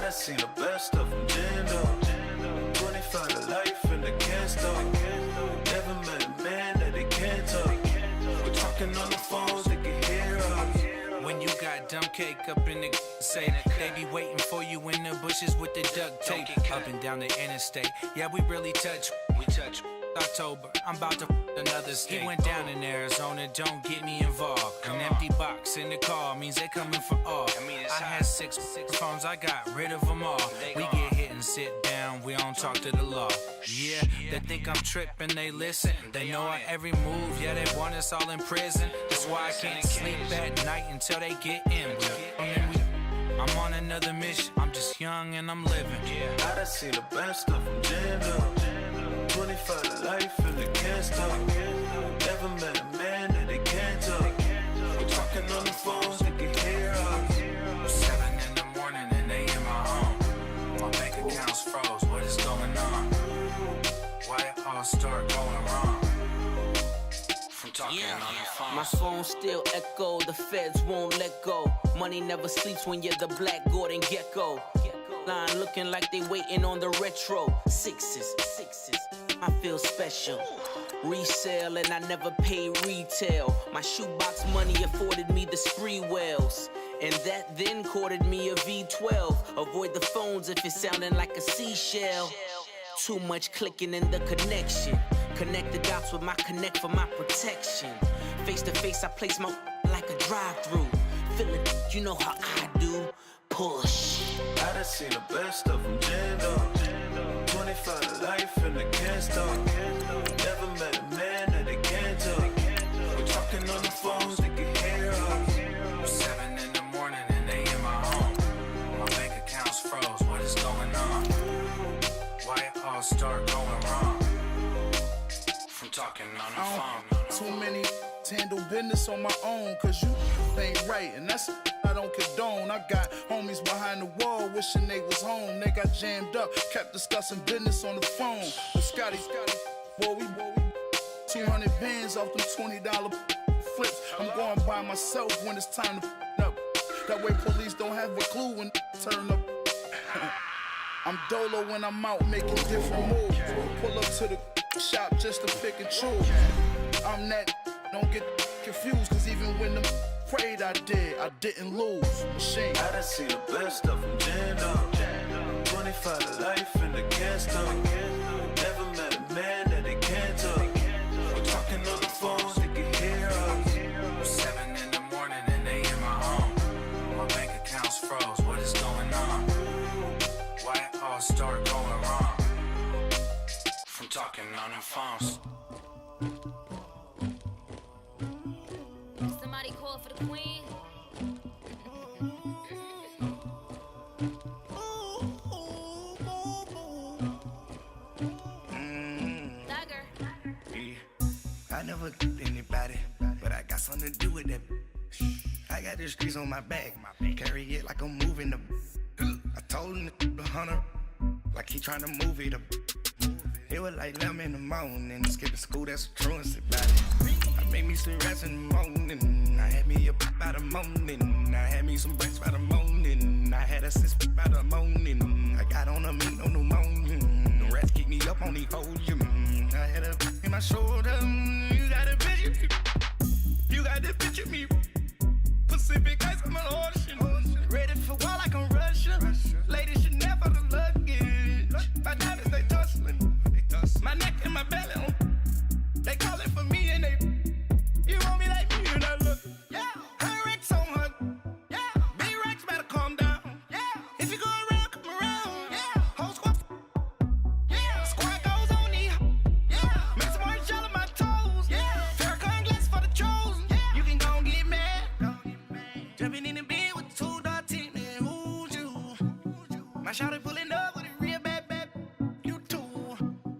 done seen the best of them jammed up. 25 to life and they can't stop. Never met a man that they can't talk. We're talking on the phones, they can hear us. When you got dumb cake up in the say, they be waiting for you in the bushes with the duct tape. Up and down the interstate, yeah, we really touch. We touch. October, I'm about to another state. He went down in Arizona, don't get me involved. An empty box in the car means they coming for all. I had six phones, I got rid of them all. We get hit and sit down, we don't talk to the law. Yeah, they think I'm tripping, they listen. They know our every move, yeah, they want us all in prison. That's why I can't sleep at night until they get in. I'm on another mission, I'm just young and I'm living. I done seen the best of them jammed up. 25 to life and they can't stop. Never met a man that they can't talk. We're talking on the phones, they can hear us. 7 in the morning and they in my home. My bank account's froze, what is going on? Why it all start going wrong? From talking on the phone. My phone still echo, the feds won't let go. Money never sleeps when you're the black Gordon Gecko. Line looking like they waiting on the retro. Sixes, I feel special. Resale and I never pay retail. My shoebox money afforded me the spree wells. And that then courted me a V12. Avoid the phones if it's sounding like a seashell. Too much clicking in the connection. Connect the dots with my connect for my protection. Face to face, I place my like a drive-through. Feel it, you know how I do. Push. I done seen the best of them jammed up. 25 to life and they can't stop. Never met a man that they can't talk. We're talking on the phones, they can hear us. 7 in the morning and they in my home. My bank account's froze, what is going on? Why it all start going wrong? From talking on the phone. Too many to handle business on my own, cause you ain't right, and that's I don't condone. I got homies behind the wall wishing they was home. They got jammed up, kept discussing business on the phone. But Scotty, boy, we 200 bands off them $20 flips. I'm going by myself when it's time to up. That way police don't have a clue when turn up. I'm dolo when I'm out making different moves. Pull up to the shop just to pick and choose. I'm that, don't get confused, cause even when the prayed I didn't lose. Machine. I done seen the best of them jammed up. 25 to life and they can't stop. Never met a man that they can't talk. We're talking on the phones, they can hear us. 7 in the morning and they in my home. My bank account's froze, what is going on? Why it all start going wrong? From talking on the phones. Somebody call for the queen. I never did anybody, but I got something to do with that. I got the streets on my back, carry it like I'm moving the. I told him the hunter, like he trying to move it up. It was like 11 in the morning, skipping school, that's a truancy about it. I made me some rest in the morning, I had me a by the morning, I had me some breaks by the morning, I had a sis by the morning, I got on a meat on the morning, the rats keep me up on the podium, I had a in my shoulder, you got a picture, you got the picture me, Pacific ice on my ocean, ready for war like I'm Russia, ladies should never the luggage, my diamonds they tussling. My neck and my belly on. They calling for me and they. You want me like me and I look. Yeah. Her Rex on her. Yeah. Big Rex better calm down. Yeah. If you go around, come around. Yeah. Whole squad. Yeah. Squad goes on me. Yeah. Make some orange gel on my toes. Yeah. Farrakhan glass for the chosen. Yeah. You can go and get mad. Jumping in the bed with 2 dark teeth. Man, who's you? My shawty pulling up with a real bad. You too.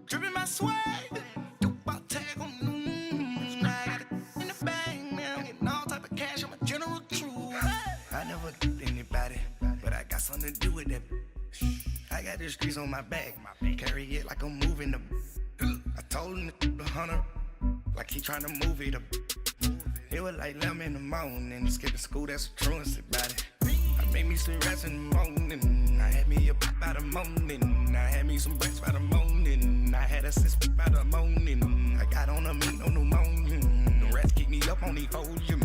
Dripping my swag, about tag on I got it in the bag now, getting all type of cash. I'm a general truth. I never did anybody, but I got something to do with that. I got the streets on my back, carry it like I'm moving the. I told him the hunter, like he trying to move it up. It was like 11 in the morning, skipping school, that's a truancy about it. I made me some rest in the morning. I had me up by the morning. I had me some breakfast by the morning. I had a sis by the morning. I got on a meat, no pneumonia. The rats keep me up on the podium.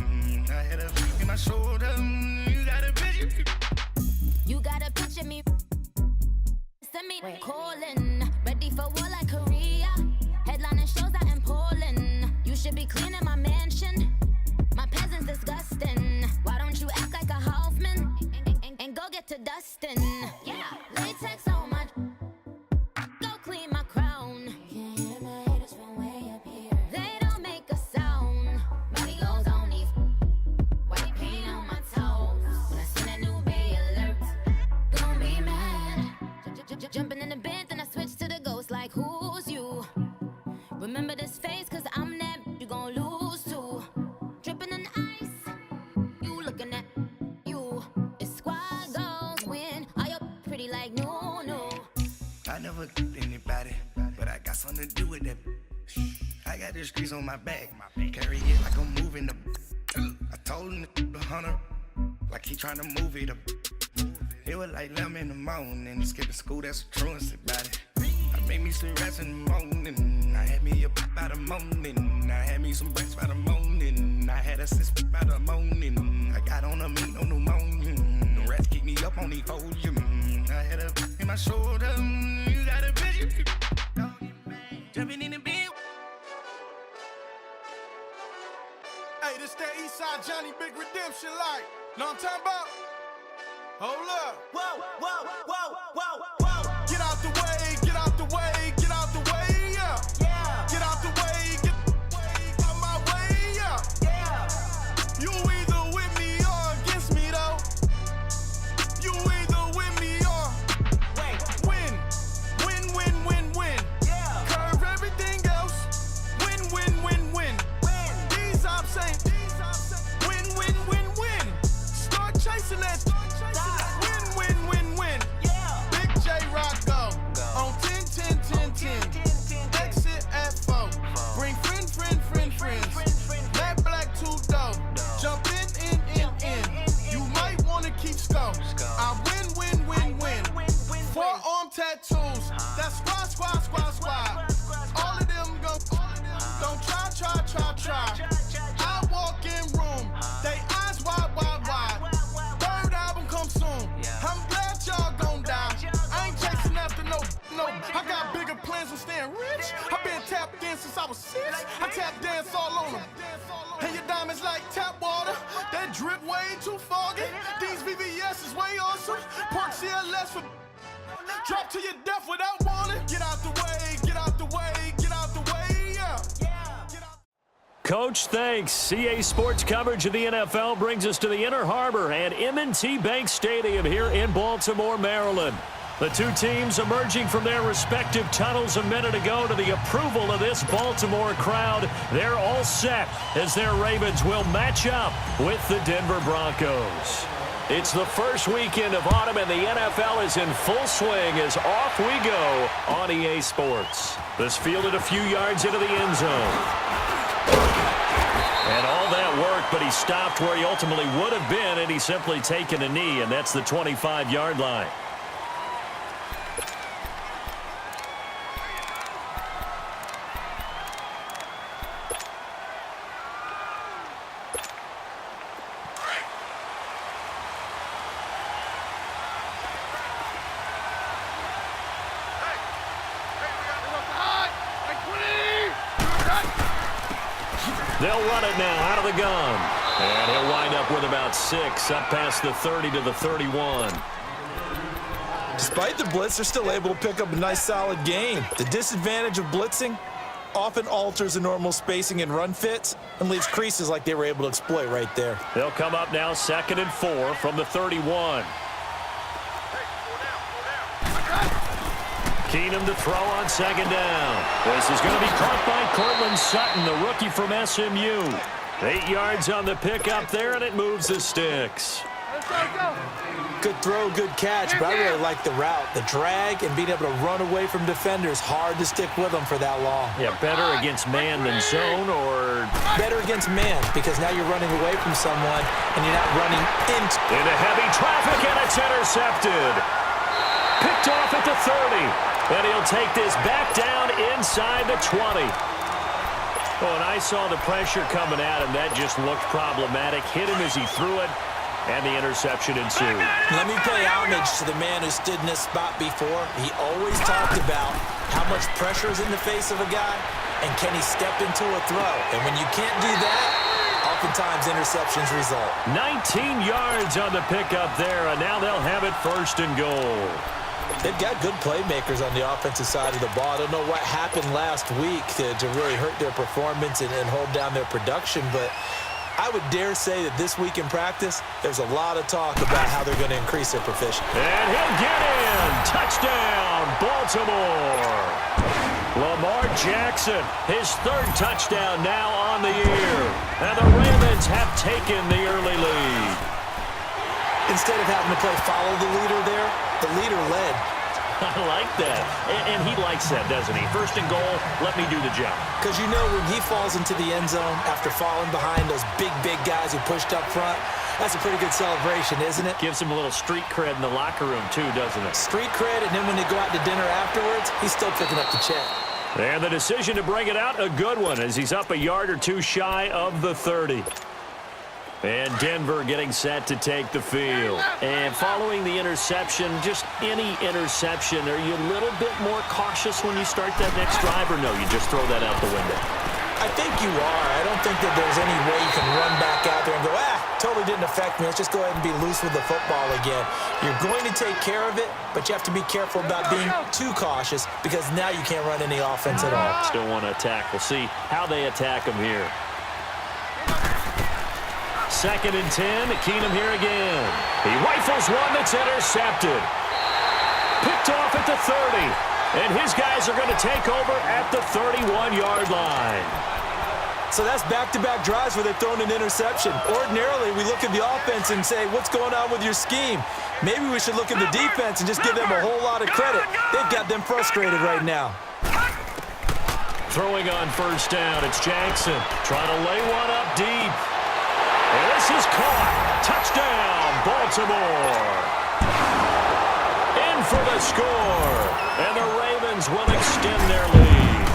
I had a in my shoulder. You got a picture. You got a picture me. Send me calling. Ready for war like Korea. Headlining shows out in Poland. You should be cleaning my mansion. My peasants disgusting. Why don't you act like a Hoffman and go get to dustin'? Yeah, latex on my. Go clean my crown. Can't hear my haters from way up here. They don't make a sound. Money goes on these. White paint on my toes. When I see that new Bay alert, gonna be mad. Jumping in the bed, then I switch to the ghost like who's you? Remember this face, cause I'm that you gon' lose to. Dripping in ice, you looking at you. It's squad goals win. Are you pretty like no? I never anybody, but I got something to do with that. I got the streets on my back, carry it like I'm moving the. I told him the hunter, like he trying to move it up. It was like 11 in the morning, skipping school, that's a truancy about it. I made me some rest in the morning. I had me up by the morning. I had me some breakfast by the morning. I had a sis by the morning. I got on a meat, no pneumonia. The rats keep me up on the podium. I had a in my shoulder. You got a picture. Jumping in the bed. Hey, this that Eastside Johnny Big Redemption like. Know what I'm talking about? Hold up. Whoa, whoa, whoa, whoa, whoa. Get out the way, get out the way, get out the way, yeah. Yeah. Get out the way, get out my way, yeah. Yeah. You either with me or against me, though. You either with me or win. Win. Yeah. Curve everything else. Win. These ops ain't. Win. Start chasing that. Win. Yeah. Big J Rock go. On 10. Exit at 4. Bring friends. Matt Black 2 dope. Jump in. You might wanna keep score. I win. Forearm tattoos. That's squad. All of them go. Don't try. I walk in room. They eyes wide. Third album come soon. I'm glad y'all gon' die. I ain't chasing after no. I got bigger plans than staying rich. I been tapped in since I was 6. I tap dance all on them. And your diamonds like tap water. That drip way too foggy. These VVS is way awesome. Park CLS for drop to your death without warning. Get out the way, yeah. Coach, thanks. CA Sports coverage of the NFL brings us to the Inner Harbor and M&T Bank Stadium here in Baltimore, Maryland. The two teams emerging from their respective tunnels a minute ago to the approval of this Baltimore crowd. They're all set as their Ravens will match up with the Denver Broncos. It's the first weekend of autumn and the NFL is in full swing as off we go on EA Sports. This fielded a few yards into the end zone. And all that work, but he stopped where he ultimately would have been, and he's simply taken a knee, and that's the 25-yard line. They'll run it now out of the gun. And he'll wind up with about 6, up past the 30 to the 31. Despite the blitz, they're still able to pick up a nice, solid gain. The disadvantage of blitzing often alters the normal spacing and run fits and leaves creases like they were able to exploit right there. They'll come up now 2nd and 4 from the 31. Keenum to throw on 2nd down. This is going to be caught by Cortland Sutton, the rookie from SMU. 8 yards on the pickup there, and it moves the sticks. Good throw, good catch, but I really like the route. The drag and being able to run away from defenders, hard to stick with them for that long. Yeah, better against man than zone, or better against against man because now you're running away from someone and you're not running into heavy traffic, and it's intercepted. Picked off at the 30. And he'll take this back down inside the 20. Oh, and I saw the pressure coming at him. That just looked problematic. Hit him as he threw it, and the interception ensued. Let me pay homage to the man who stood in this spot before. He always talked about how much pressure is in the face of a guy, and can he step into a throw. And when you can't do that, oftentimes interceptions result. 19 yards on the pickup there, and now they'll have it 1st and goal. They've got good playmakers on the offensive side of the ball. I don't know what happened last week to really hurt their performance and hold down their production, but I would dare say that this week in practice, there's a lot of talk about how they're going to increase their proficiency. And he'll get in. Touchdown, Baltimore. Lamar Jackson, his 3rd touchdown now on the year. And the Ravens have taken the early lead. Instead of having to play follow the leader there, the leader led. I like that. And he likes that, doesn't he? 1st and goal, let me do the job. Because you know when he falls into the end zone after falling behind those big guys who pushed up front, that's a pretty good celebration, isn't it? Gives him a little street cred in the locker room, too, doesn't it? Street cred, and then when they go out to dinner afterwards, he's still picking up the check. And the decision to bring it out, a good one, as he's up a yard or two shy of the 30. And Denver getting set to take the field. And following the interception, just any interception, are you a little bit more cautious when you start that next drive, or no, you just throw that out the window? I think you are. I don't think that there's any way you can run back out there and go, totally didn't affect me. Let's just go ahead and be loose with the football again. You're going to take care of it, but you have to be careful about being too cautious because now you can't run any offense at all. Still want to attack. We'll see how they attack him here. 2nd and 10, Keenum here again. He rifles one that's intercepted. Picked off at the 30. And his guys are going to take over at the 31-yard line. So that's back-to-back drives where they've thrown an interception. Ordinarily, we look at the offense and say, what's going on with your scheme? Maybe we should look at the defense and just give them a whole lot of credit. They've got them frustrated right now. Throwing on 1st down, it's Jackson trying to lay one up deep. And this is caught. Touchdown, Baltimore. In for the score. And the Ravens will extend their lead.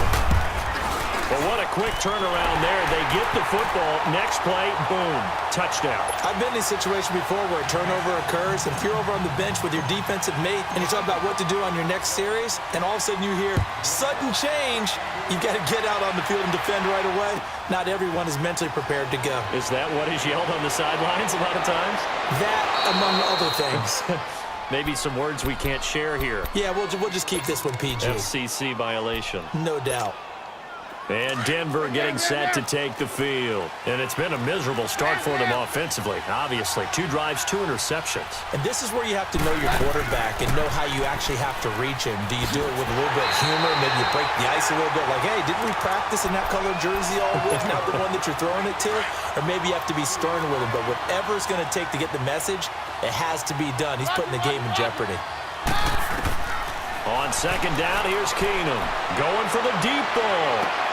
But what a quick turnaround there. They get the football. Next play, boom, touchdown. I've been in a situation before where a turnover occurs, and if you're over on the bench with your defensive mate and you're talking about what to do on your next series, and all of a sudden you hear sudden change, you've got to get out on the field and defend right away. Not everyone is mentally prepared to go. Is that what is yelled on the sidelines a lot of times? That, among other things. Maybe some words we can't share here. Yeah, we'll just keep this one PG. FCC violation. No doubt. And Denver getting set to take the field. And it's been a miserable start for them offensively, obviously. 2 drives, 2 interceptions. And this is where you have to know your quarterback and know how you actually have to reach him. Do you do it with a little bit of humor? Maybe you break the ice a little bit like, hey, didn't we practice in that colored jersey all week, not the one that you're throwing it to? Or maybe you have to be stern with him. But whatever it's going to take to get the message, it has to be done. He's putting the game in jeopardy. On 2nd down, here's Keenum going for the deep ball.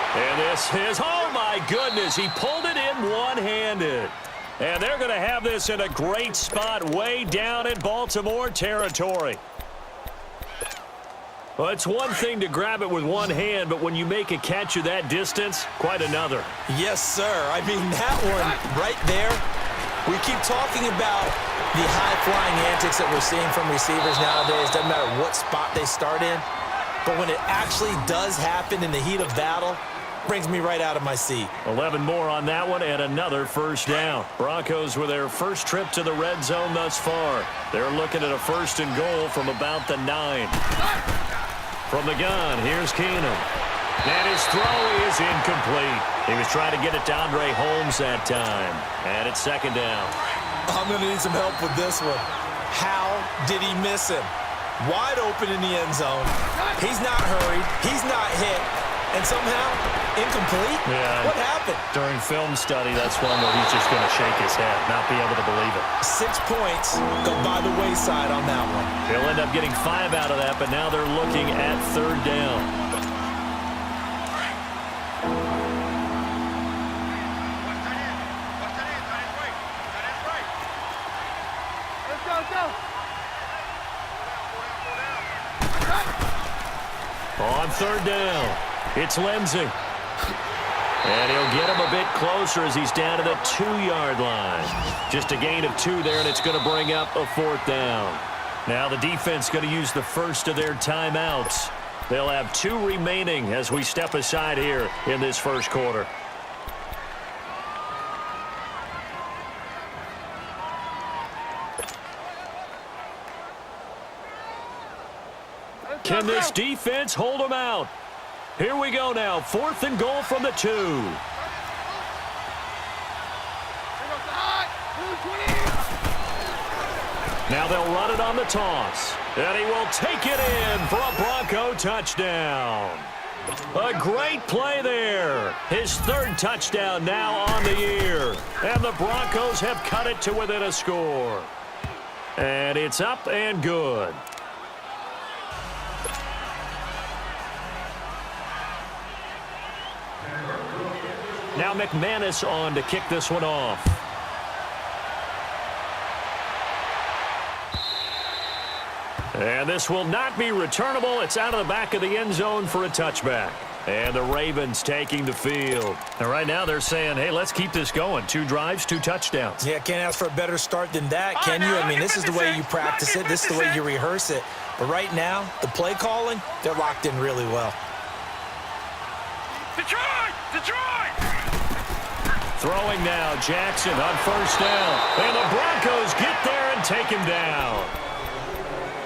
And this is, oh my goodness, he pulled it in one-handed. And they're going to have this in a great spot way down in Baltimore territory. Well, it's one thing to grab it with one hand, but when you make a catch of that distance, quite another. Yes, sir. I mean, that one right there, we keep talking about the high-flying antics that we're seeing from receivers nowadays. Doesn't matter what spot they start in. But when it actually does happen in the heat of battle, brings me right out of my seat. 11 more on that one and another 1st down. Broncos with their first trip to the red zone thus far. They're looking at a 1st and goal from about the 9. From the gun, here's Keenum. And his throw is incomplete. He was trying to get it to Andre Holmes that time. And it's 2nd down. I'm going to need some help with this one. How did he miss him? Wide open in the end zone. He's not hurried. He's not hit. And somehow, incomplete? Yeah. What happened? During film study, that's one where he's just going to shake his head, not be able to believe it. 6 points go by the wayside on that one. They'll end up getting 5 out of that, but now they're looking at 3rd down. On third down, it's Lindsey. And he'll get him a bit closer as he's down to the 2-yard line. Just a gain of 2 there, and it's going to bring up a 4th down. Now the defense going to use the first of their timeouts. They'll have 2 remaining as we step aside here in this first quarter. Can this defense hold them out? Here we go now. 4th and goal from the 2. Now they'll run it on the toss. And he will take it in for a Bronco touchdown. A great play there. His 3rd touchdown now on the year. And the Broncos have cut it to within a score. And it's up and good. Now McManus on to kick this one off. And this will not be returnable. It's out of the back of the end zone for a touchback. And the Ravens taking the field. And right now they're saying, hey, let's keep this going. 2 drives, 2 touchdowns. Yeah, can't ask for a better start than that, can you? I mean, this is the way you practice it. This is the way you rehearse it. But right now, the play calling, they're locked in really well. Throwing now, Jackson on first down. And the Broncos get there and take him down.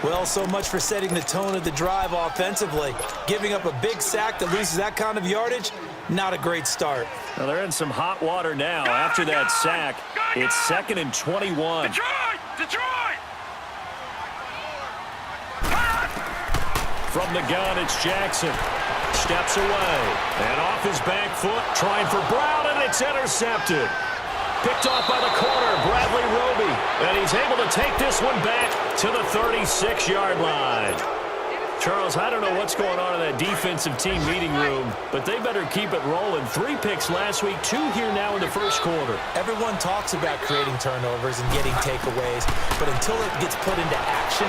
Well, so much for setting the tone of the drive offensively. Giving up a big sack that loses that kind of yardage, not a great start. Well, they're in some hot water now after that sack. It's 2nd and 21. From the gun, it's Jackson. Steps away. And off his back foot, trying for Brown, and it's intercepted. Picked off by the corner, Bradley Roby. And he's able to take this one back to the 36-yard line. Charles, I don't know what's going on in that defensive team meeting room, but they better keep it rolling. 3 picks last week, 2 here now in the first quarter. Everyone talks about creating turnovers and getting takeaways, but until it gets put into action,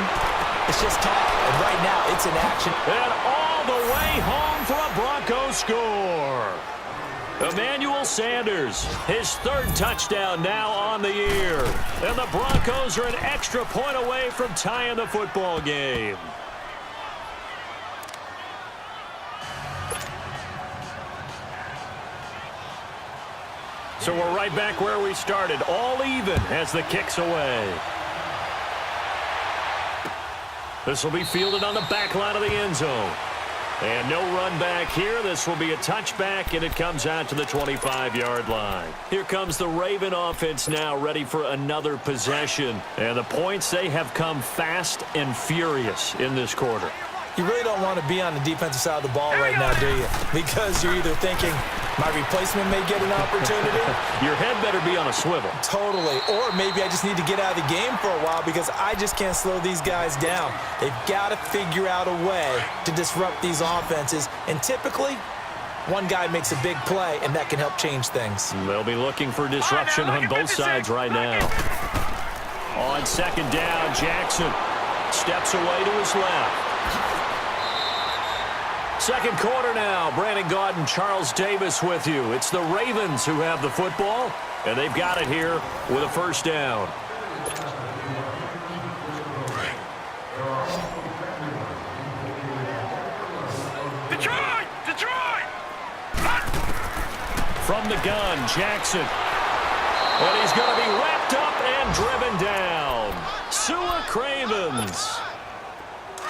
it's just talk. And right now, it's in action. And all the way home for a Broncos score. Emmanuel Sanders, his 3rd touchdown now on the year. And the Broncos are an extra point away from tying the football game. So we're right back where we started, all even as the kick's away. This will be fielded on the back line of the end zone. And no run back here. This will be a touchback, and it comes out to the 25-yard line. Here comes the Raven offense now, ready for another possession. And the points, they have come fast and furious in this quarter. You really don't want to be on the defensive side of the ball right now, do you? Because you're either thinking, my replacement may get an opportunity. Your head better be on a swivel. Totally. Or maybe I just need to get out of the game for a while because I just can't slow these guys down. They've got to figure out a way to disrupt these offenses. And typically, one guy makes a big play, and that can help change things. They'll be looking for disruption on both sides right now. On 2nd down, Jackson steps away to his left. Second quarter now. Brandon Gaudin, Charles Davis with you. It's the Ravens who have the football, and they've got it here with a first down. Detroit! From the gun, Jackson. And he's going to be wrapped up and driven down. Sua Cravens.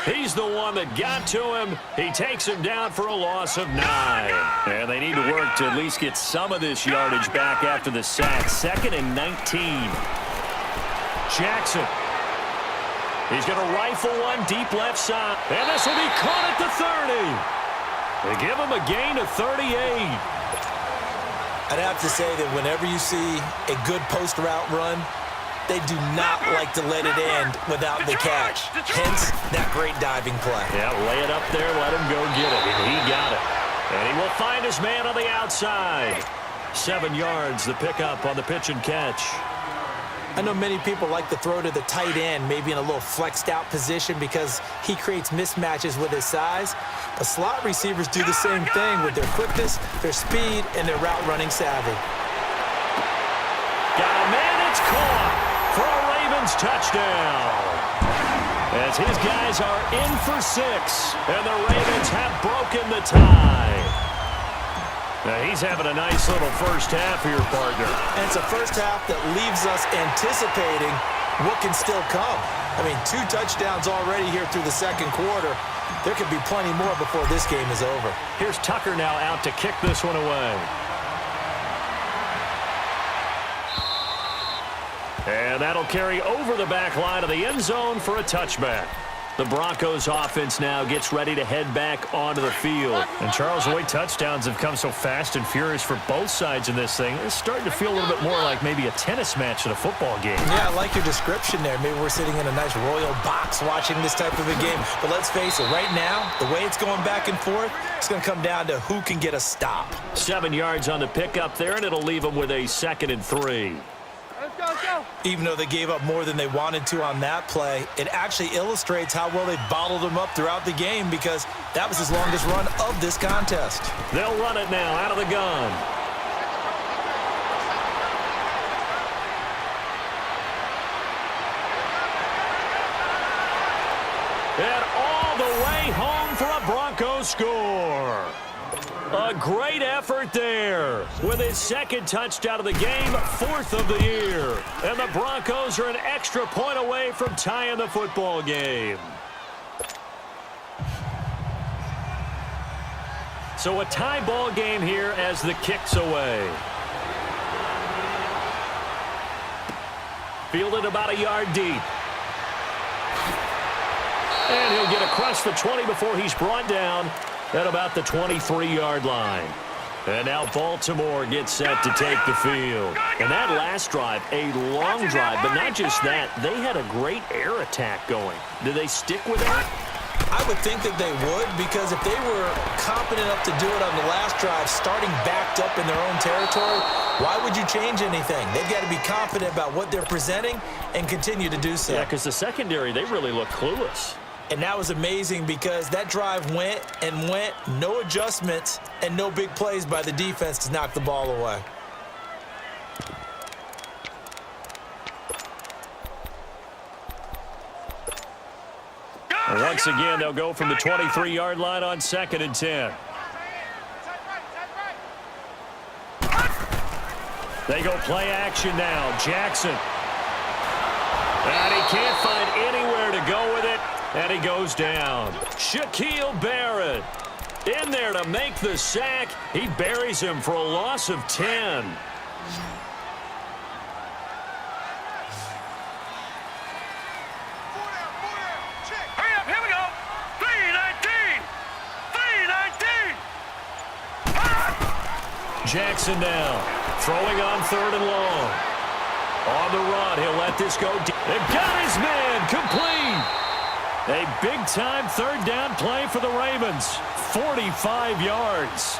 He's the one that got to him. He takes him down for a loss of 9. And they need to work to at least get some of this yardage back after the sack. 2nd and 19. Jackson. He's going to rifle one deep left side. And this will be caught at the 30. They give him a gain of 38. I'd have to say that whenever you see a good post route run, they do not like to let it end without the catch. Hence, that great diving play. Yeah, lay it up there, let him go get it. And he got it. And he will find his man on the outside. 7 yards, the pickup on the pitch and catch. I know many people like to throw to the tight end, maybe in a little flexed out position because he creates mismatches with his size. But slot receivers do the same thing with their quickness, their speed, and their route running savvy. Got a man, it's caught for a Ravens touchdown. As his guys are in for 6, and the Ravens have broken the tie. Now he's having a nice little first half here, partner. And it's a first half that leaves us anticipating what can still come. I mean, 2 touchdowns already here through the second quarter. There could be plenty more before this game is over. Here's Tucker now out to kick this one away. And that'll carry over the back line of the end zone for a touchback. The Broncos offense now gets ready to head back onto the field. And Charles, the way touchdowns have come so fast and furious for both sides in this thing, it's starting to feel a little bit more like maybe a tennis match at a football game. Yeah, I like your description there. Maybe we're sitting in a nice royal box watching this type of a game. But let's face it, right now, the way it's going back and forth, it's going to come down to who can get a stop. 7 yards on the pickup there, and it'll leave them with a 2nd and 3. Even though they gave up more than they wanted to on that play, it actually illustrates how well they bottled them up throughout the game because that was his longest run of this contest. They'll run it now out of the gun. And all the way home for a Broncos score. A great effort there with his 2nd touchdown of the game, 4th of the year. And the Broncos are an extra point away from tying the football game. So a tie ball game here as the kick's away. Fielded about a yard deep. And he'll get across the 20 before he's brought down at about the 23-yard line. And now Baltimore gets set to take the field. And that last drive, a long drive, but not just that. They had a great air attack going. Do they stick with that? I would think that they would, because if they were competent enough to do it on the last drive, starting backed up in their own territory, why would you change anything? They've got to be confident about what they're presenting and continue to do so. Yeah, because the secondary, they really look clueless. And that was amazing because that drive went and went, no adjustments, and no big plays by the defense to knock the ball away. And once again, they'll go from the 23-yard line on 2nd and 10. They go play action now. Jackson. And he can't find anywhere to go with it. And he goes down. Shaquille Barrett in there to make the sack. He buries him for a loss of 10. Hurry up, here we go. 3-19. Jackson now throwing on 3rd and long. On the run, he'll let this go. They've got his man complete. A big-time 3rd down play for the Ravens. 45 yards.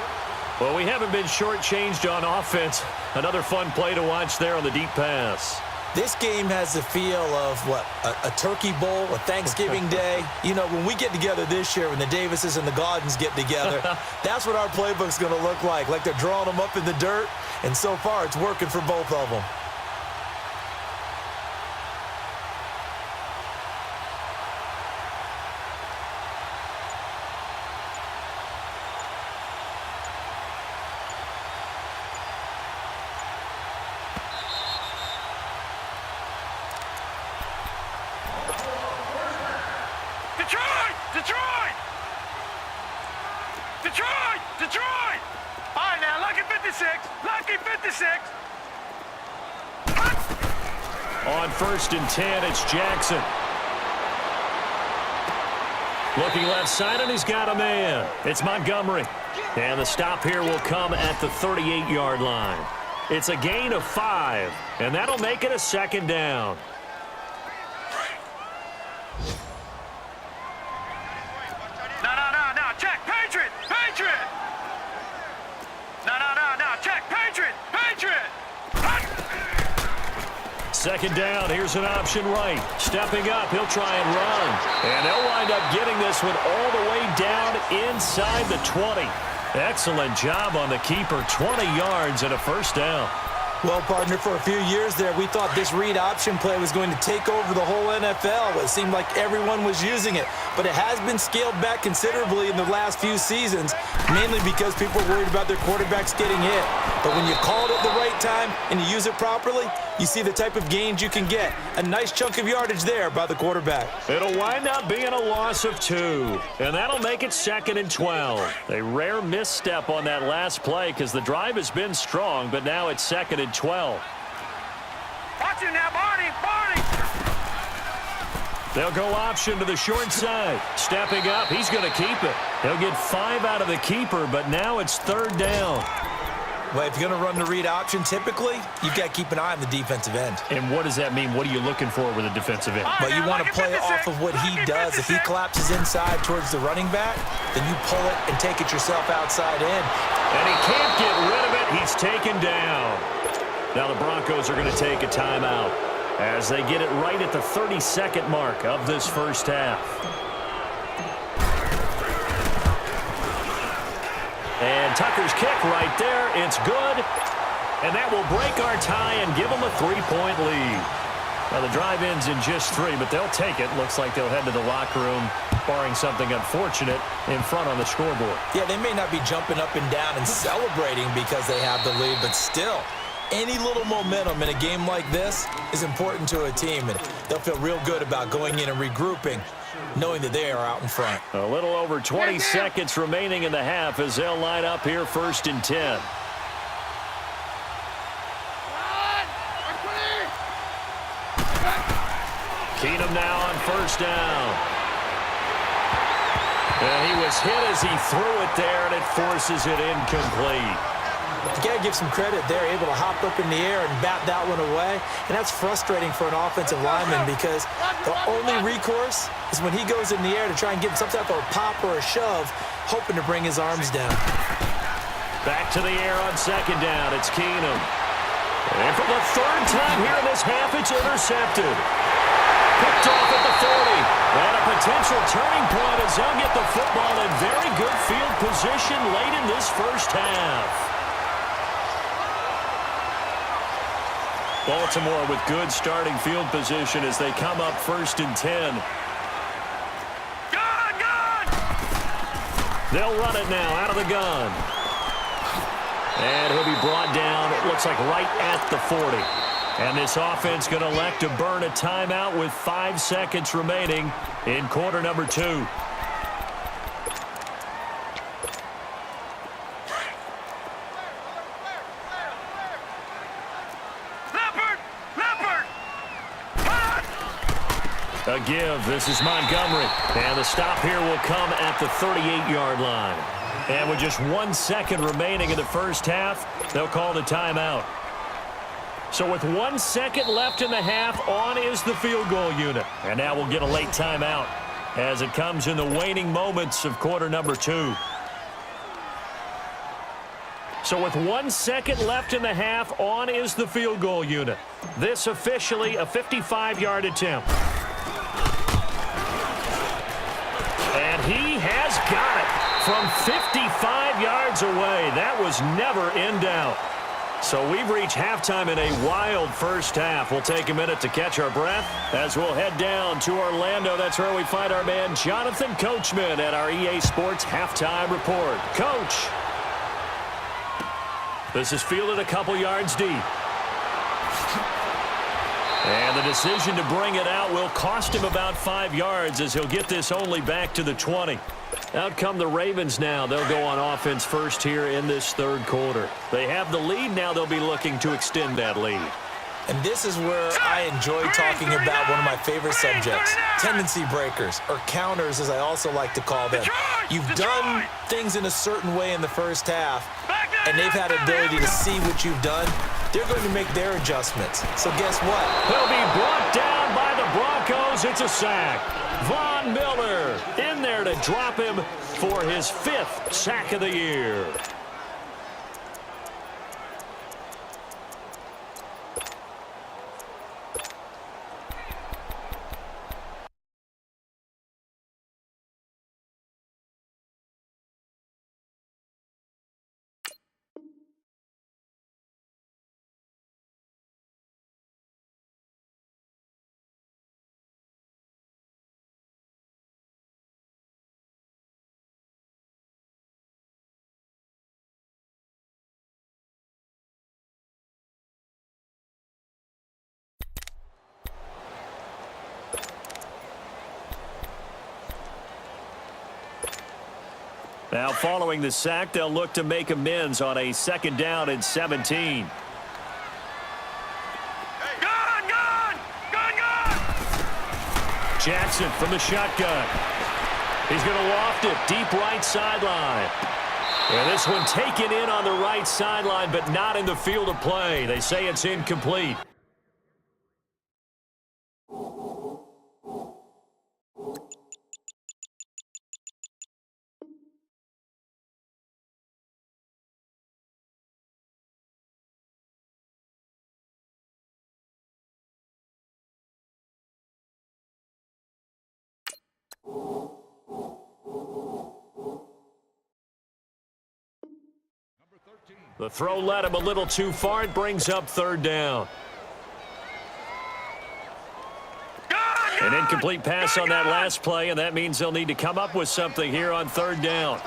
Well, we haven't been shortchanged on offense. Another fun play to watch there on the deep pass. This game has the feel of, what, a turkey bowl, a Thanksgiving day. You know, when we get together this year, when the Davises and the Gaudens get together, that's what our playbook's going to look like they're drawing them up in the dirt, and so far it's working for both of them. Detroit! All right, now, lucky 56. Lucky 56. On 1st and 10, it's Jackson. Looking left side, and he's got a man. It's Montgomery. And the stop here will come at the 38-yard line. It's a gain of 5, and that'll make it a 2nd down. No, check, Patriot! No, check, Patriot! Second down, here's an option right. Stepping up, he'll try and run. And they'll wind up getting this one all the way down inside the 20. Excellent job on the keeper, 20 yards and a first down. Well, partner, for a few years there, we thought this read option play was going to take over the whole NFL. It seemed like everyone was using it, but it has been scaled back considerably in the last few seasons, mainly because people are worried about their quarterbacks getting hit. But when you call it at the right time and you use it properly, you see the type of gains you can get. A nice chunk of yardage there by the quarterback. It'll wind up being a loss of 2, and that'll make it 2nd and 12. A rare misstep on that last play because the drive has been strong, but now it's 2nd and 12. Watch it now, Barney! They'll go option to the short side. Stepping up, he's going to keep it. He'll get 5 out of the keeper, but now it's 3rd down. Well, if you're going to run the read option, typically, you've got to keep an eye on the defensive end. And what does that mean? What are you looking for with a defensive end? Well, you want to play off of what he does. If he collapses inside towards the running back, then you pull it and take it yourself outside in. And he can't get rid of it. He's taken down. Now the Broncos are going to take a timeout as they get it right at the 32nd mark of this first half. And Tucker's kick right there. It's good. And that will break our tie and give them a 3-point lead. Now the drive ends in just 3, but they'll take it. Looks like they'll head to the locker room, barring something unfortunate, in front on the scoreboard. Yeah, they may not be jumping up and down and celebrating because they have the lead, but still, any little momentum in a game like this is important to a team, and they'll feel real good about going in and regrouping, knowing that they are out in front. A little over 20 seconds remaining in the half as they'll line up here 1st and 10. Keenum now on 1st down. And he was hit as he threw it there, and it forces it incomplete. You got to give some credit. They're able to hop up in the air and bat that one away. And that's frustrating for an offensive lineman because the only recourse is when he goes in the air to try and get some type of a pop or a shove, hoping to bring his arms down. Back to the air on 2nd down. It's Keenum. And for the 3rd time here in this half, it's intercepted. Picked off at the 40. And a potential turning point as they'll get the football in very good field position late in this first half. Baltimore with good starting field position as they come up 1st and 10. Gun! They'll run it now out of the gun. And he'll be brought down, it looks like right at the 40. And this offense going to elect to burn a timeout with 5 seconds remaining in quarter number 2. A give. This is Montgomery. And the stop here will come at the 38-yard line. And with just 1 second remaining in the first half, they'll call the timeout. So with 1 second left in the half, on is the field goal unit. And now we'll get a late timeout as it comes in the waning moments of quarter number 2. So with 1 second left in the half, on is the field goal unit. This officially a 55-yard attempt. And he has got it from 55 yards away. That was never in doubt. So we've reached halftime in a wild first half. We'll take a minute to catch our breath as we'll head down to Orlando. That's where we find our man Jonathan Coachman at our EA Sports Halftime Report. Coach. This is fielded a couple yards deep. And the decision to bring it out will cost him about 5 yards as he'll get this only back to the 20. Out come the Ravens now. They'll go on offense first here in this 3rd quarter. They have the lead. Now they'll be looking to extend that lead. And this is where I enjoy talking about one of my favorite subjects, tendency breakers, or counters as I also like to call them. You've done things in a certain way in the first half, and they've had the ability to see what you've done. They're going to make their adjustments. So guess what? He'll be brought down by the Broncos. It's a sack. Von Miller in there to drop him for his 5th sack of the year. Now following the sack, they'll look to make amends on a 2nd down and 17. Jackson from the shotgun. He's going to loft it deep right sideline. And this one taken in on the right sideline, but not in the field of play. They say it's incomplete. The throw led him a little too far. It brings up 3rd down. An incomplete pass on that last play, and that means they'll need to come up with something here on 3rd down.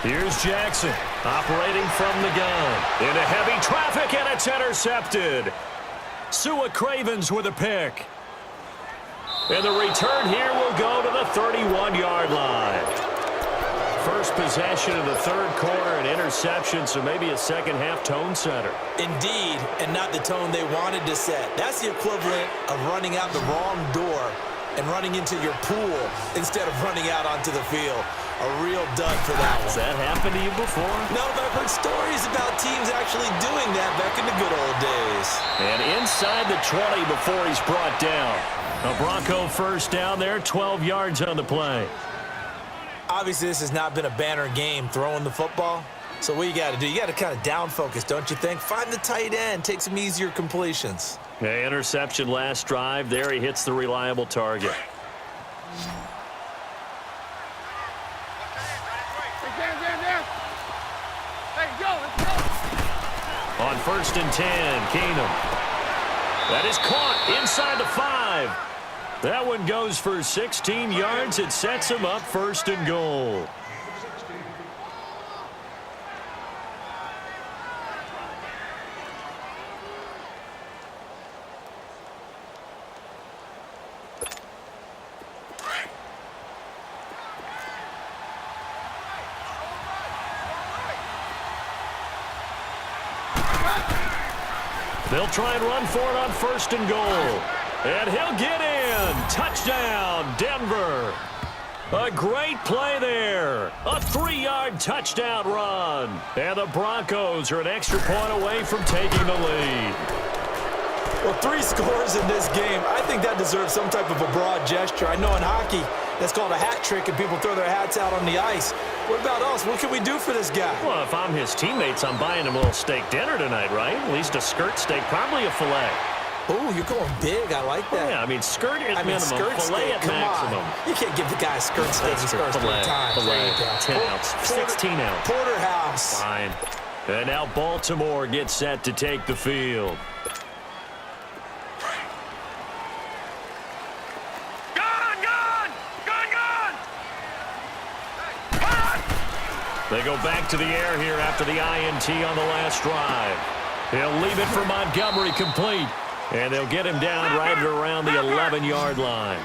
Here's Jackson operating from the gun. Into heavy traffic, and it's intercepted. Sua Cravens with a pick. And the return here will go to the 31-yard line. First possession of the 3rd quarter, an interception, so maybe a second-half tone setter. Indeed, and not the tone they wanted to set. That's the equivalent of running out the wrong door and running into your pool instead of running out onto the field. A real dud for that one. Has that happened to you before? No, but I've heard stories about teams actually doing that back in the good old days. And inside the 20 before he's brought down. A Bronco first down there, 12 yards on the play. Obviously, this has not been a banner game throwing the football. So what you got to do, you got to kind of down focus, don't you think? Find the tight end, take some easier completions. Okay, interception last drive. There he hits the reliable target. On 1st and 10, Keenum. That is caught inside the 5. That one goes for 16 yards. It sets him up 1st and goal. They'll try and run for it on 1st and goal. And he'll get in. Touchdown, Denver. A great play there. A 3-yard touchdown run. And the Broncos are an extra point away from taking the lead. Well, 3 scores in this game. I think that deserves some type of a broad gesture. I know in hockey, that's called a hat trick, and people throw their hats out on the ice. What about us? What can we do for this guy? Well, if I'm his teammates, I'm buying him a little steak dinner tonight, right? At least a skirt steak, probably a filet. Oh, you're going big. I like that. Yeah, I mean, skirt at minimum, skirt filet steak, at maximum. On. You can't give the guy a skirt steak. That's Filet, 3 times. filet, 10 ounce, 16 ounce. Porterhouse. Fine. And now Baltimore gets set to take the field. They go back to the air here after the INT on the last drive. He'll leave it for Montgomery complete. And they'll get him down right at around the 11-yard line.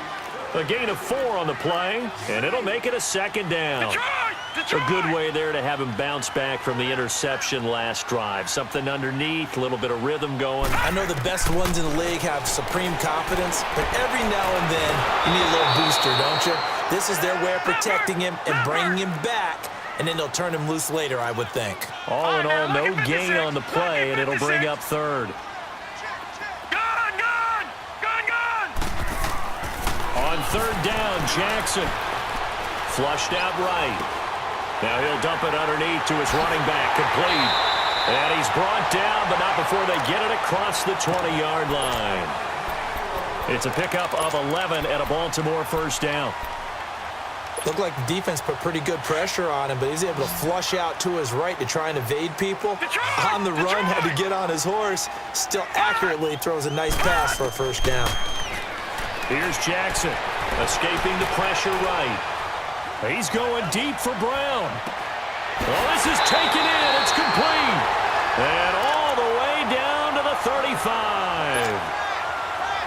A gain of 4 on the play, and it'll make it a 2nd down. A good way there to have him bounce back from the interception last drive. Something underneath, a little bit of rhythm going. I know the best ones in the league have supreme confidence, but every now and then you need a little booster, don't you? This is their way of protecting him and bringing him back. And then they'll turn him loose later, I would think. All in all, no gain on the play, and it'll bring up 3rd. On 3rd down, Jackson. Flushed out right. Now he'll dump it underneath to his running back, complete. And he's brought down, but not before they get it across the 20-yard line. It's a pickup of 11 at a Baltimore 1st down. Looked like the defense put pretty good pressure on him, but he's able to flush out to his right to try and evade people. On the run, had to get on his horse. Still accurately throws a nice pass for a 1st down. Here's Jackson, escaping the pressure right. He's going deep for Brown. Well, this is taken in. It's complete. And all the way down to the 35.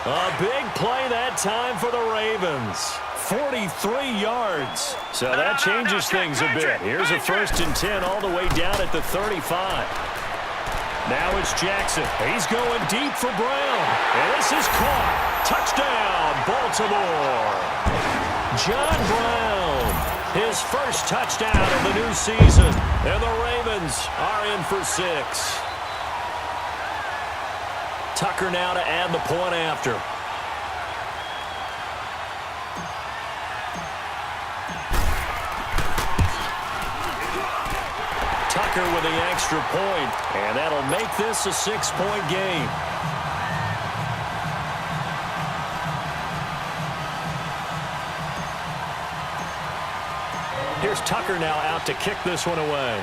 A big play that time for the Ravens. 43 yards. So that changes things a bit. Here's a 1st and 10 all the way down at the 35. Now it's Jackson. He's going deep for Brown. And this is caught. Touchdown, Baltimore. John Brown, his first touchdown of the new season. And the Ravens are in for 6. Tucker now to add the point after. Tucker with the extra point, and that'll make this a 6-point game. Here's Tucker now out to kick this one away.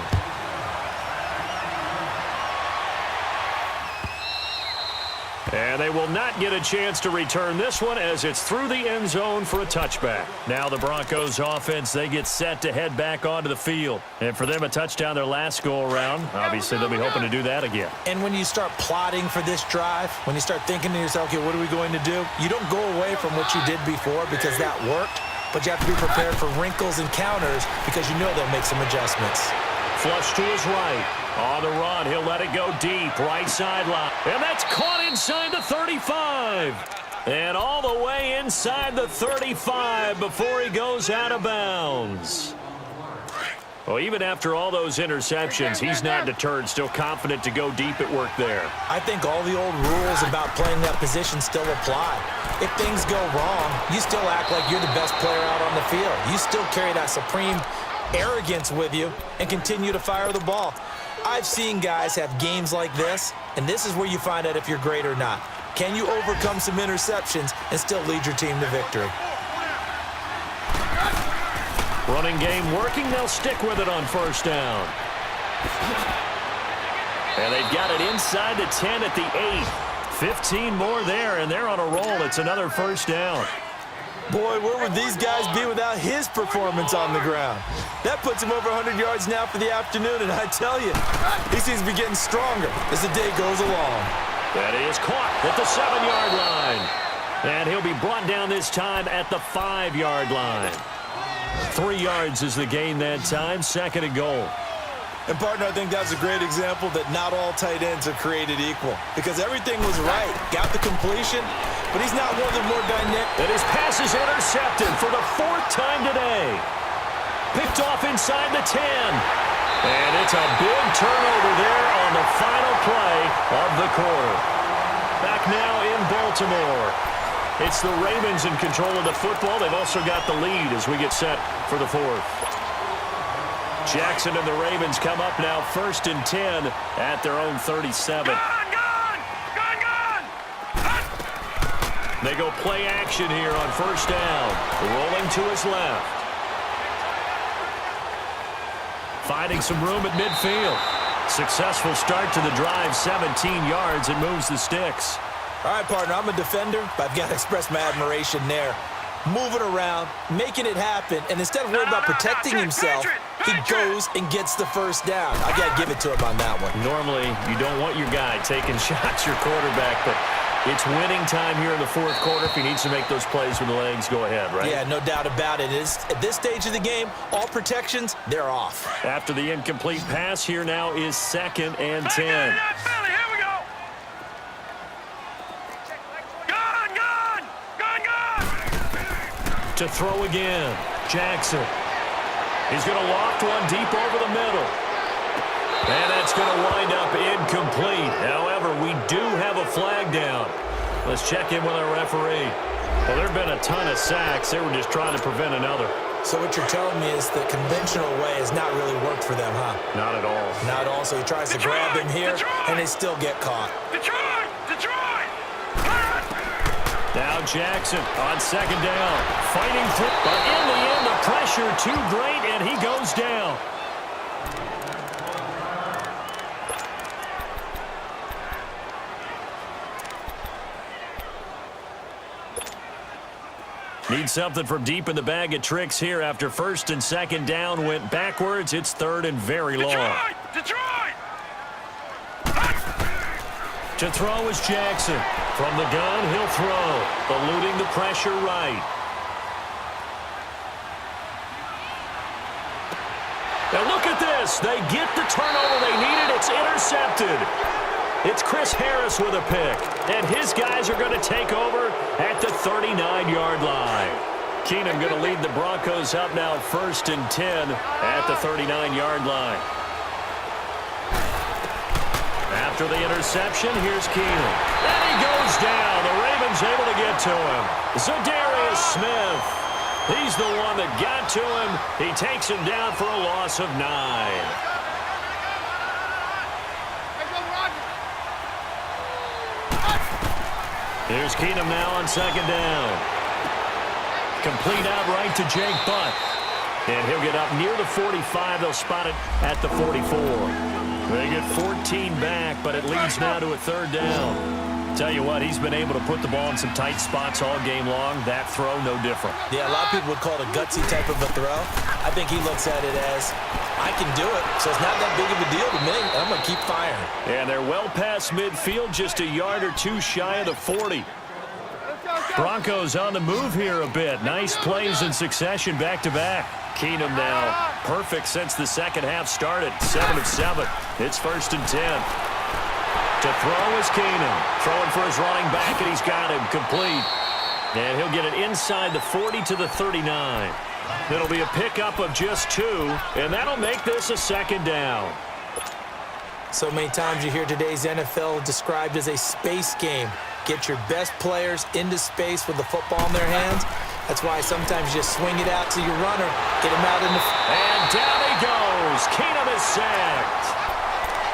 And they will not get a chance to return this one as it's through the end zone for a touchback. Now the Broncos offense, they get set to head back onto the field. And for them, a touchdown their last go-around. Obviously, they'll be hoping to do that again. And when you start plotting for this drive, when you start thinking to yourself, okay, what are we going to do? You don't go away from what you did before because that worked, but you have to be prepared for wrinkles and counters because you know they'll make some adjustments. Flush to his right. On the run, he'll let it go deep, right sideline. And that's caught inside the 35. And all the way inside the 35 before he goes out of bounds. Well, even after all those interceptions, he's not deterred, still confident to go deep at work there. I think all the old rules about playing that position still apply. If things go wrong, you still act like you're the best player out on the field. You still carry that supreme arrogance with you and continue to fire the ball. I've seen guys have games like this, and this is where you find out if you're great or not. Can you overcome some interceptions and still lead your team to victory? Running game working. They'll stick with it on 1st down. And they've got it inside the 10 at the 8. 15 more there, and they're on a roll. It's another 1st down. Boy, where would these guys be without his performance on the ground? That puts him over 100 yards now for the afternoon, and I tell you, he seems to be getting stronger as the day goes along. That is caught at the 7-yard line. And he'll be brought down this time at the 5-yard line. 3 yards is the gain that time, 2nd and goal. And, partner, I think that's a great example that not all tight ends are created equal because everything was right. Got the completion, but he's not one of the more dynamic. And his pass is intercepted for the 4th time today. Picked off inside the 10. And it's a big turnover there on the final play of the quarter. Back now in Baltimore. It's the Ravens in control of the football. They've also got the lead as we get set for the 4th. Jackson and the Ravens come up now 1st and 10 at their own 37. They go play action here on 1st down. Rolling to his left. Finding some room at midfield. Successful start to the drive, 17 yards, and moves the sticks. All right, partner, I'm a defender, but I've got to express my admiration there. Moving around, making it happen, and instead of worrying about protecting himself, he goes and gets the 1st down. I got to give it to him on that one. Normally, you don't want your guy taking shots, your quarterback, but it's winning time here in the 4th quarter. If he needs to make those plays with the legs, go ahead, right? Yeah, no doubt about it. At this stage of the game, all protections, they're off. After the incomplete pass, here now is 2nd and 10. To throw again, Jackson. He's going to loft one deep over the middle. And that's going to wind up incomplete. However, we do have a flag down. Let's check in with our referee. Well, there have been a ton of sacks. They were just trying to prevent another. So what you're telling me is the conventional way has not really worked for them, huh? Not at all. Not at all. So he tries to grab him here, and they still get caught. Detroit! Now Jackson on 2nd down. Fighting through, but in the end, the pressure too great, and he goes down. Need something from deep in the bag of tricks here after 1st and 2nd down went backwards. It's 3rd and very long. Detroit! To throw is Jackson. From the gun, he'll throw. Eluding the pressure right. Chiefs. They get the turnover they needed. It's intercepted. It's Chris Harris with a pick, and his guys are going to take over at the 39-yard line. Keenum going to lead the Broncos up now 1st and 10 at the 39-yard line. After the interception, here's Keenum. And he goes down. The Ravens able to get to him. Zadarius Smith. He's the one that got to him. He takes him down for a loss of 9. Here's Keenum now on 2nd down. Complete out right to Jake Butt. And he'll get up near the 45. They'll spot it at the 44. They get 14 back, but it leads now to a 3rd down. Tell you what, he's been able to put the ball in some tight spots all game long. That throw, no different. Yeah, a lot of people would call it a gutsy type of a throw. I think he looks at it as, I can do it, so it's not that big of a deal to me. I'm going to keep firing. And they're well past midfield, just a yard or two shy of the 40. Broncos on the move here a bit. Nice plays in succession back-to-back. Keenum now perfect since the second half started. 7 of 7. It's 1st and 10. To throw is Keenum. Throwing for his running back, and he's got him complete. And he'll get it inside the 40 to the 39. It'll be a pickup of just 2, and that'll make this a 2nd down. So many times you hear today's NFL described as a space game. Get your best players into space with the football in their hands. That's why sometimes you just swing it out to your runner, get him out in the... And down he goes. Keenum is sacked.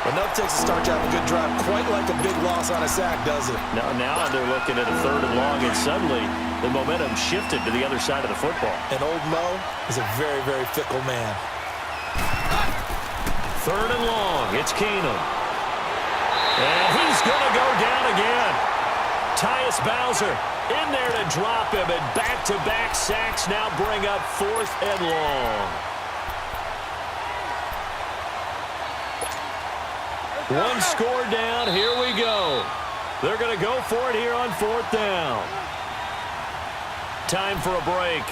Enough takes to start you out a good drive. Quite like a big loss on a sack, does it? Now they're looking at a 3rd and long, and suddenly the momentum shifted to the other side of the football. And old Mo is a very, very fickle man. 3rd and long. It's Keenum. And he's going to go down again. Tyus Bowser in there to drop him, and back-to-back sacks now bring up 4th and long. One score down. Here we go. They're going to go for it here on 4th down. Time for a break.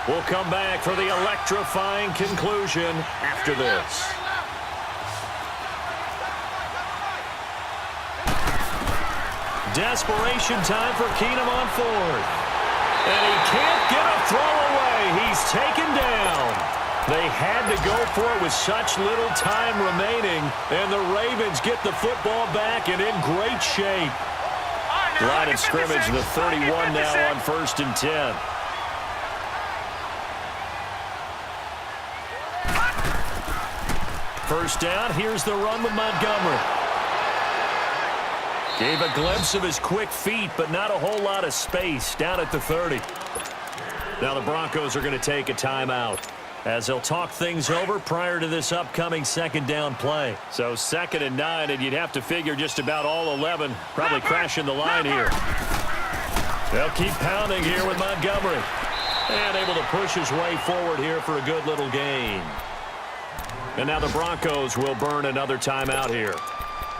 We'll come back for the electrifying conclusion after this. Desperation time for Keenum on 4th. And he can't get a throw away. He's taken down. They had to go for it with such little time remaining. And the Ravens get the football back and in great shape. Line of scrimmage, the 31 now on 1st and 10. First down, here's the run with Montgomery. Gave a glimpse of his quick feet, but not a whole lot of space down at the 30. Now the Broncos are going to take a timeout as they'll talk things over prior to this upcoming 2nd down play. So 2nd and 9, and you'd have to figure just about all 11 probably crashing the line here. They'll keep pounding here with Montgomery. And able to push his way forward here for a good little gain. And now the Broncos will burn another timeout here,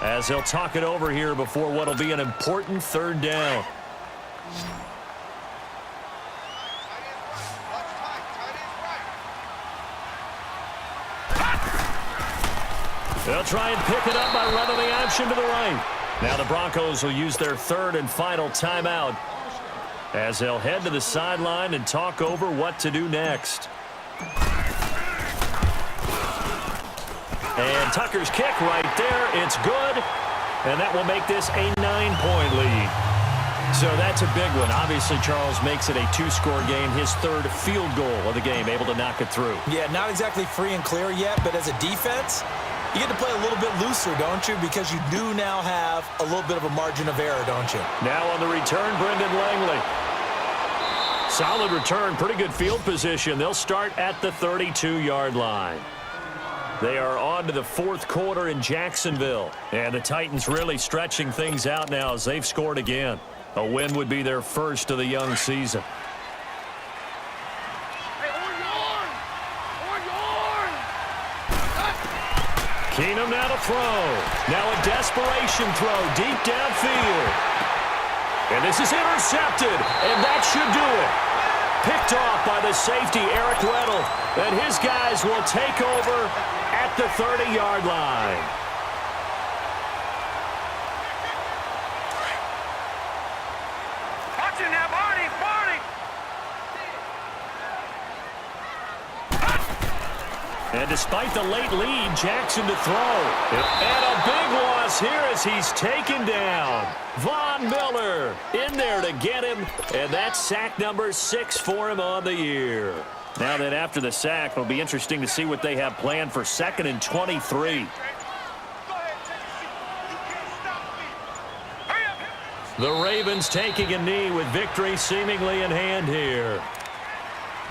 as they'll talk it over here before what will be an important 3rd down. They'll try and pick it up by running the option to the right. Now the Broncos will use their 3rd and final timeout as they'll head to the sideline and talk over what to do next. And Tucker's kick right there. It's good. And that will make this a 9-point lead. So that's a big one. Obviously, Charles makes it a 2-score game. His 3rd field goal of the game, able to knock it through. Yeah, not exactly free and clear yet, but as a defense, you get to play a little bit looser, don't you? Because you do now have a little bit of a margin of error, don't you? Now on the return, Brendan Langley. Solid return, pretty good field position. They'll start at the 32-yard line. They are on to the 4th quarter in Jacksonville. And the Titans really stretching things out now as they've scored again. A win would be their first of the young season. Keenum now to throw. Now a desperation throw deep downfield. And this is intercepted, and that should do it. picked off by the safety, Eric Weddle. And his guys will take over at the 30-yard line. Watch it now, Barney, Barney. And despite the late lead, Jackson to throw. And a big loss here as he's taken down. Von Miller in there to get him. And that's sack number 6 for him on the year. Now that after the sack, it'll be interesting to see what they have planned for 2nd and 23. The Ravens taking a knee with victory seemingly in hand here.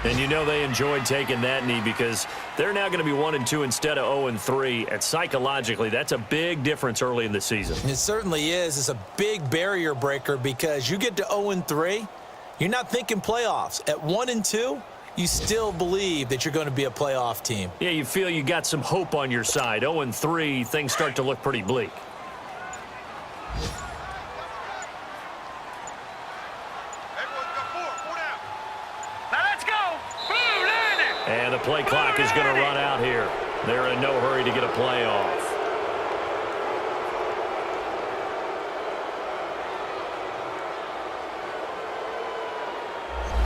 And you know they enjoyed taking that knee because they're now going to be 1-2 instead of 0-3. And psychologically, that's a big difference early in the season. It certainly is. It's a big barrier breaker because you get to 0-3, you're not thinking playoffs. At 1-2, you still believe that you're going to be a playoff team. Yeah, you feel you got some hope on your side. 0-3, things start to look pretty bleak. And the play clock is going to run out here. They're in no hurry to get a play off.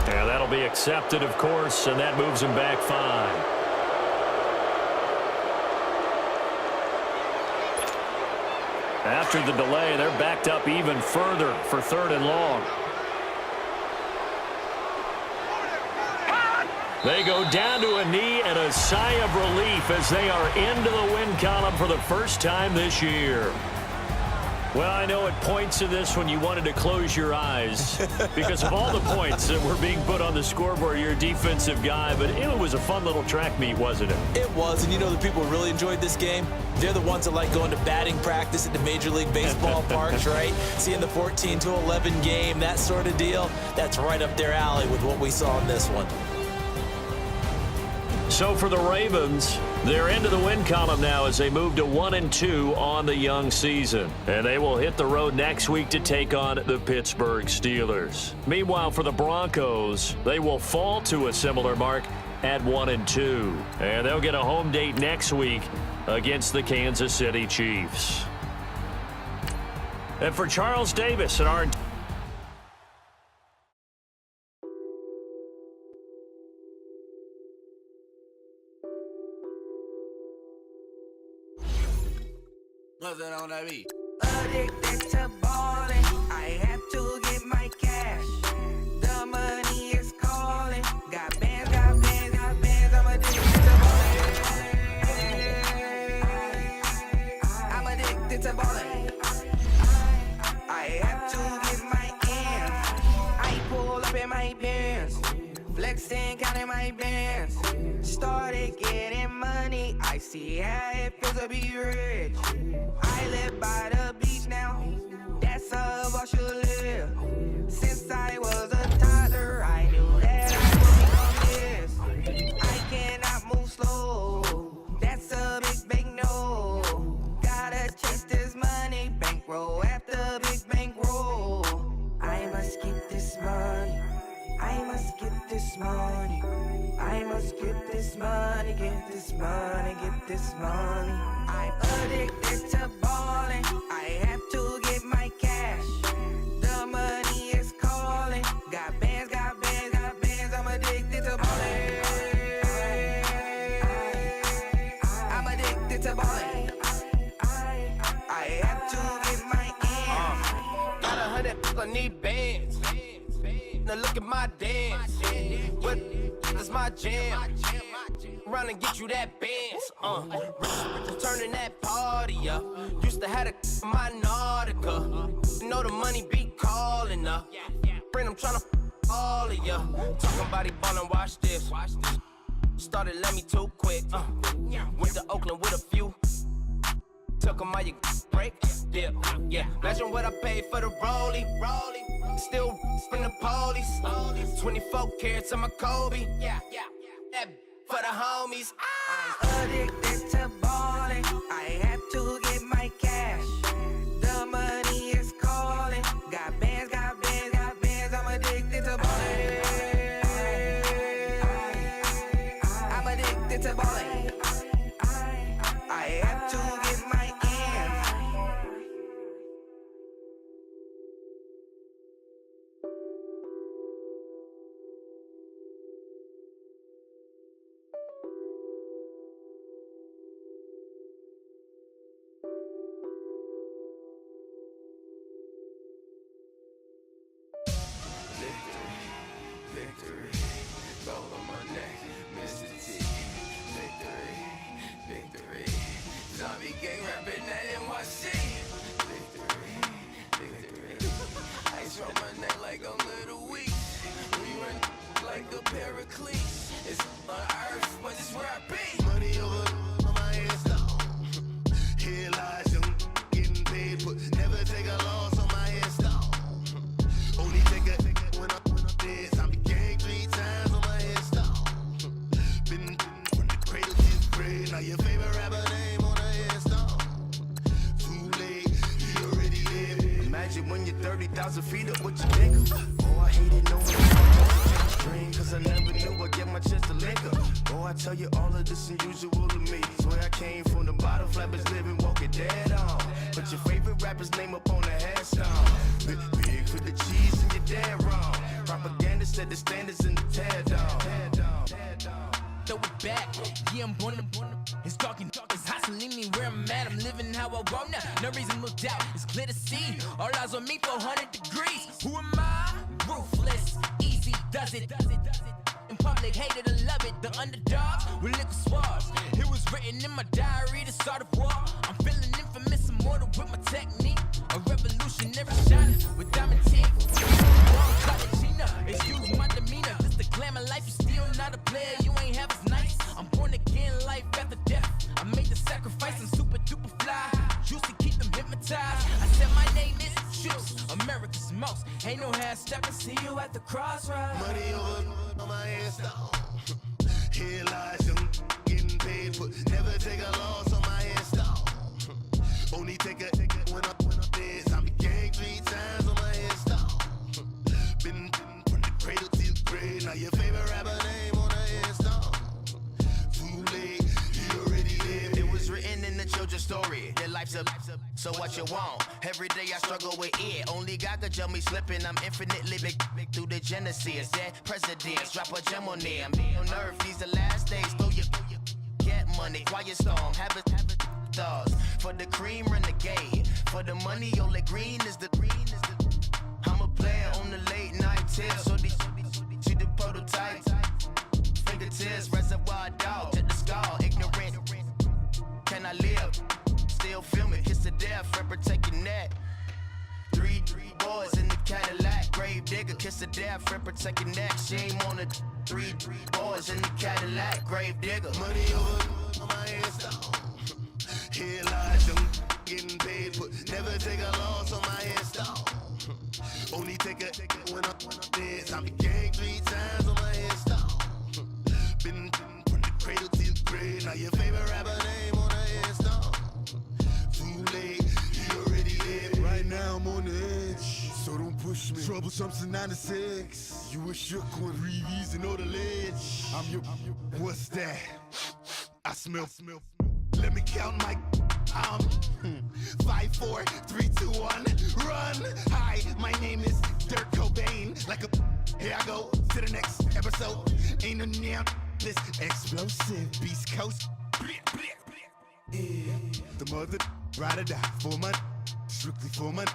Yeah, that'll be accepted, of course, and that moves him back 5. After the delay, they're backed up even further for 3rd and long. They go down to a knee and a sigh of relief as they are into the win column for the first time this year. Well, I know it points to this when you wanted to close your eyes because of all the points that were being put on the scoreboard. You're a defensive guy, but it was a fun little track meet, wasn't it? It was, and you know the people who really enjoyed this game? They're the ones that like going to batting practice at the Major League Baseball parks, right? Seeing the 14-11 game, that sort of deal. That's right up their alley with what we saw in this one. So for the Ravens, they're into the win column now as they move to 1-2 on the young season. And they will hit the road next week to take on the Pittsburgh Steelers. Meanwhile, for the Broncos, they will fall to a similar mark at 1-2. And they'll get a home date next week against the Kansas City Chiefs. And for Charles Davis and our Nothing on that beat. Addicted to balling, I have to get my cash. The money is calling. Got bands, got bands, got bands. I'm addicted to balling. I'm addicted to balling. I have to get my ends. I pull up in my pants, flexing, counting my bands. Started getting money. I see how it feels to be rich. I live by the beach now, that's how I should live. Since I was a toddler, I knew that I would become this. I cannot move slow, that's a big no. Gotta chase this money, bankroll after big bankroll. I must get this money, I must get this money. I must get this money, get this money, get this money. I'm addicted to balling. I have to get my cash. The money is calling. Got bands, got bands, got bands. I'm addicted to balling. I'm addicted to balling. I have to get my ends. Got 100, I need bands. Now look at my dance. What is my jam? Run and get you that bands. Turning that party up. Used to have a my Nautica. Know the money be calling up. Friend, I'm tryna all of ya. Talking about he ballin', watch this. Started let me too quick. Went to Oakland with a few. Took 'em all you break. Dip. Yeah. Imagine what I paid for the rollie. Still spin the police. 24 carats on my Kobe. Yeah. That for the homies. I'm addicted to balling. I have to get my cash. The money is calling. Got bands, got bands, got bands. I'm addicted to balling. you when you're 30,000 feet up with your nigga. Oh, I hated knowing dream, cause I never knew I'd get my chance to link up. Oh, I tell you all of this unusual to me. Swear I came from the bottom, flappers living, walking dead on. Put your favorite rapper's name up on the headstone. Big for the cheese and you're dead wrong. Propaganda set the standards in the tear down. Throw it back, yeah, I'm born to. It's dark and dark, it's hot, so leave me where I'm at. I'm living how I want now, no reason to look out. It's clear to see, all eyes on me, 400 degrees. Who am I? Ruthless, easy, does it. In public, hated and love it. The underdogs with liquor swabs. It was written in my diary to start a war. I'm feeling infamous, immortal with my technique. A revolutionary shot with diamond teeth. Excuse my demeanor, this the glamour life. You still not a player, you ain't half as nice. I'm born again, life after death. I made the sacrifice, I'm super duper fly. Used to keep them hypnotized. I said my name is Juice, America's most. Ain't no half stepping, see you at the crossroads. Money over on my hands down. Here lies young getting paid, but never take a loss on my hands down. Only take a when I'm dead. I be gang 3 times on my hands down. Been from the cradle to the grave. Now your favorite rapper name on the hands down. Too late, you already lived. It was written in the children's story. Their life's a so what you want? Every day I struggle with it. Only God could jump me slipping. I'm infinitely big through the genesis. Dead presidents, drop a gem on them. On earth, these the last days. Throw your get money, quiet storm. Have it thoughts. For the cream, renegade. For the money, only green is the. I'm a player on the late night tip. So these the prototype. Fingertips, reservoir dog to the skull. Ignorant. Can I live? Still filming, kiss to death, friend protect your neck. 3 boys in the Cadillac, grave digger, kiss to death, friend protect your neck. Shame on the 3 boys in the Cadillac, grave digger. Money over on my hands down. Here lies young getting paid, but never take a loss on my hands down. Only take a when I'm dead. I be gang 3 times on my hands down. Been from the cradle to the grave. Now your favorite rapper name on the hands down. Too late, you already lived. Right now I'm on the edge, so don't push me. Troublesome to 96. You a shook one, breathe and know the ledge. I'm your. What's that? I smell. Let me count my. 5, 4, 3, 2, 1, run. Hi, my name is Dirk Cobain. Like a. Here I go to the next episode. Ain't no damn this explosive Beast Coast. Yeah. The mother ride or die for my. Strictly for my.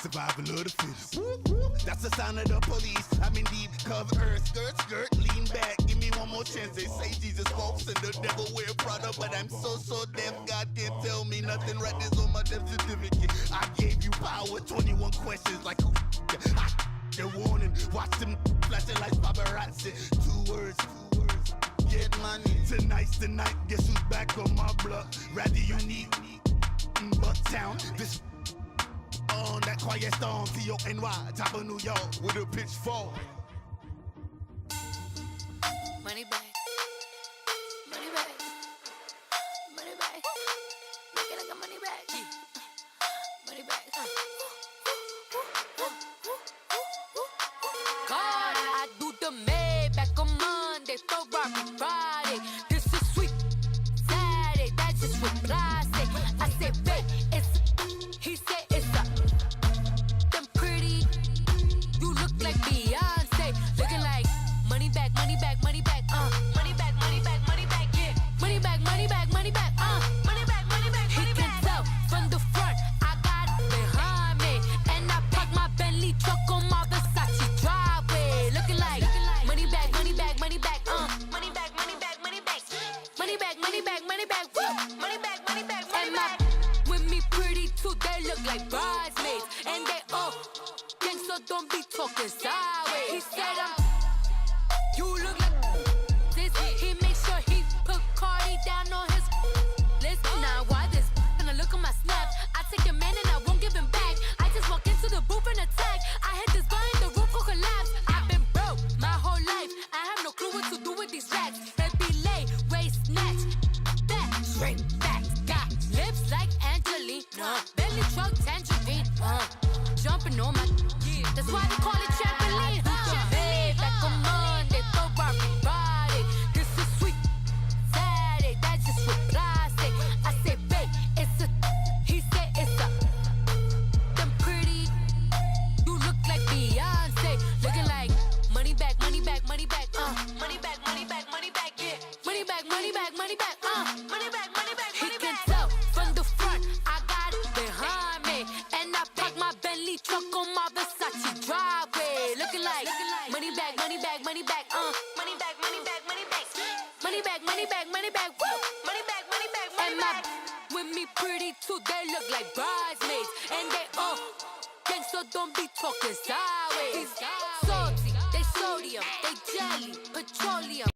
Survival of the fittest. That's the sound of the police. I'm in deep cover earth. Skirt, lean back. Give me one more chance. They say Jesus walks and the devil wear Prada, but I'm so deaf. God can't tell me nothing. Right there's on my death certificate. I gave you power. 21 questions like who? They're warning. Watch them flashing like paparazzi. 2 words. Get money. Tonight's the night. Guess who's back on my block? Rather unique. Bucktown. This. On that quiet storm, T-O-N-Y, top of New York, with a pitchfork. Money back. Money back. Money back. Make it like a money back. Money back. God, I do the Maybach on Monday, Ferrari Friday. This is sweet Saturday, that's just what I say. I say, babe, it's. He said it's a. Them pretty. You look like Beyonce. Looking like money back, money back, money back, money back, money back, money back, yeah. Money back, money back, money back, money back, money back, money back. He can tell from the front, I got it behind me. And I park my Bentley truck on my Versace driveway. Looking like money back, money back, money back, money back, money back, money back. Money back, money back, money back, money back, money back, money back. With me pretty too, they look like bridesmaids. And they all gang, so don't be talking sideways. He said you look like this. He make sure he put Cardi down on his list. Now why this? Gonna look at my snap. I take your man and I won't give him back. I just walk into the booth and attack. I hit this guy in the roof will collapse. I've been broke my whole life. I have no clue what to do with these racks. Baby lay, waist snatch, back, straight back. Got lips like Angelina, belly truck tangerine. Jumping money back, money back, money back, he can tell from the front, I got it behind me, and I park my Bentley truck on my Versace driveway, looking like money back, money back, money back, money back, money back, money back, money back, money back, money back, woo, money back, money back, money back. With me pretty too, they look like bridesmaids, and they gang, so don't be talking sideways. Salty, they sodium, they jelly, petroleum.